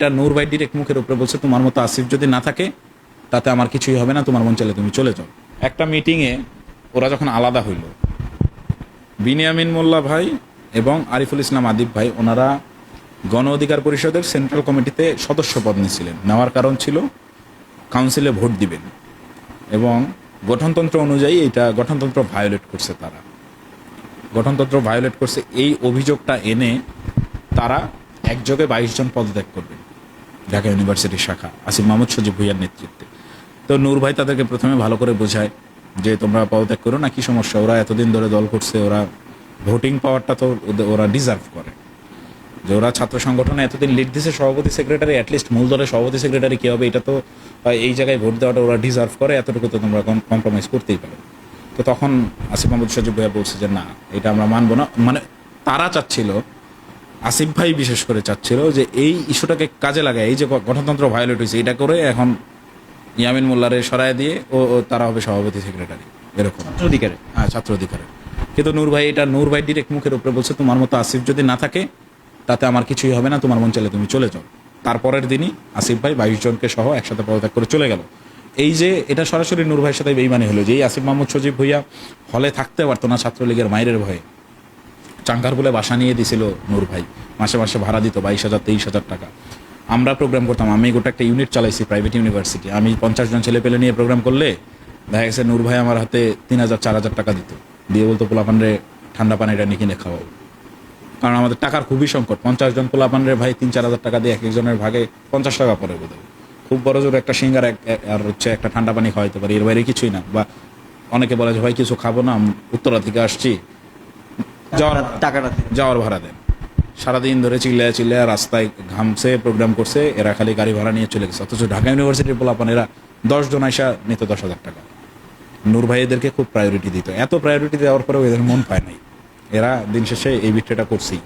এটা নূর ভাই ডিরেক্ট মুখের উপরে বলছে, তোমার মতো আসিফ যদি না থাকে তাতে আমার কিছুই হবে না, তোমার মন চাইলে তুমি চলে যাও। একটা মিটিংয়ে ওরা যখন আলাদা হইল, বিনিয়ামিন মোল্লা ভাই এবং আরিফুল ইসলাম আদিব ভাই ওনারা গণ অধিকার পরিষদের সেন্ট্রাল কমিটিতে সদস্য পদ নিয়েছিলেন। নেওয়ার কারণ ছিল কাউন্সিলে ভোট দিবেন এবং গঠনতন্ত্র অনুযায়ী এটা গঠনতন্ত্র ভায়োলেট করছে, তারা গঠনতন্ত্র ভায়োলেট করছে এই অভিযোগটা এনে তারা একযোগে 22 জন পদত্যাগ করবেন ঢাকা ইউনিভার্সিটির শাখা আসিফ মাহমুদ সজীব ভুইয়ার নেতৃত্বে। তো নূর ভাই তাদেরকে প্রথমে ভালো করে বোঝায় যে তোমরা পদত্যাগ করো না, কি সমস্যা, ওরা এতদিন ধরে দল করছে, ওরা ভোটিং পাওয়ারটা তো ওরা ডিজার্ভ করে, যে ওরা ছাত্র সংগঠনে এতদিন লিড দিছে, সভাপতি সেক্রেটারি, অ্যাটলিস্ট মূল দলের সভাপতি সেক্রেটারি কী হবে, এটা তো এই জায়গায় ভোট দেওয়াটা ওরা ডিজার্ভ করে, এতটুকু তো তোমরা কম্প্রোমাইজ করতেই পারো। তো তখন আসিফ মাহমুদ সজীব ভাইয়া বলছে যে না, এটা আমরা মানবো না। মানে তারা চাচ্ছিল, আসিফ ভাই বিশেষ করে চাচ্ছিল যে এই ইস্যুটাকে কাজে লাগায়, এই যে গণতন্ত্র ভায়োলেট হয়েছে এটা করে এখন ইয়ামিন মোল্লারে সরায় দিয়ে ও তারা হবে সভাপতি সেক্রেটারি, এরকম ছাত্র অধিকারে। হ্যাঁ, ছাত্র অধিকারে। কিন্তু নূর ভাই ডিরেক্ট মুখের উপরে বলছে, তোমার মতো আসিফ যদি না থাকে তাতে আমার কিছুই হবে না, তোমার মন চাইলে তুমি চলে যাও। তারপরের দিনই আসিফ ভাই 22 জনকে সহ একসাথে পদত্যাগ করে চলে গেল। এই যে এটা সরাসরি নূর ভাইয়ের সাথে বেইমানি হলো, যে এই আসিফ মাহমুদ সজীব ভুইয়া হলে থাকতে পারতো না ছাত্রলীগের মায়ের ভয়ে, চাঙ্গার বলে বাসা নিয়ে দিছিল নূর ভাই, মাসে মাসে ভাড়া দিত 22,000 23,000 টাকা। আমরা প্রোগ্রাম করতাম, আমি গোটা একটা ইউনিট চালাইছি প্রাইভেট ইউনিভার্সিটি, আমি 50 জন ছেলে পেলে নিয়ে প্রোগ্রাম করলে দেখা গেছে নূর ভাই আমার হাতে 3,000 4,000 টাকা দিত, দিয়ে বলতো পোলাপানরে ঠান্ডা পানিটা নিয়ে কিনে খাওয়াও, কারণ আমাদের টাকার খুবই সংকট। 50 জন পোলাপানরে ভাই 3-4 হাজার টাকা দিয়ে এক একজনের ভাগে 50 টাকা পরে বোধ হয়, খুব বড় জোর একটা সিঙ্গার আর হচ্ছে একটা ঠান্ডা পানি খাওয়াইতে পারি, এর বাইরে কিছুই না। বা অনেকে বলে যে ভাই কিছু খাবো না, উত্তরা থেকে আসছি, যাওয়ার ভাড়া দেন। সারাদিন ধরে চিল্লায় রাস্তায় ঘামছে, প্রোগ্রাম করছে, এরা খালি গাড়ি ভাড়া নিয়ে চলে গেছে। অথচ ঢাকা ইউনিভার্সিটির পোলাপান এরা 10 জন আইসা নিত 10,000 টাকা। নূর ভাই এদেরকে খুব প্রায়োরিটি দিত, এত প্রায়োরিটি দেওয়ার পরেও এদের মন পায় নাই, এরা দিন শেষে এই বিক্রিটা করছেই।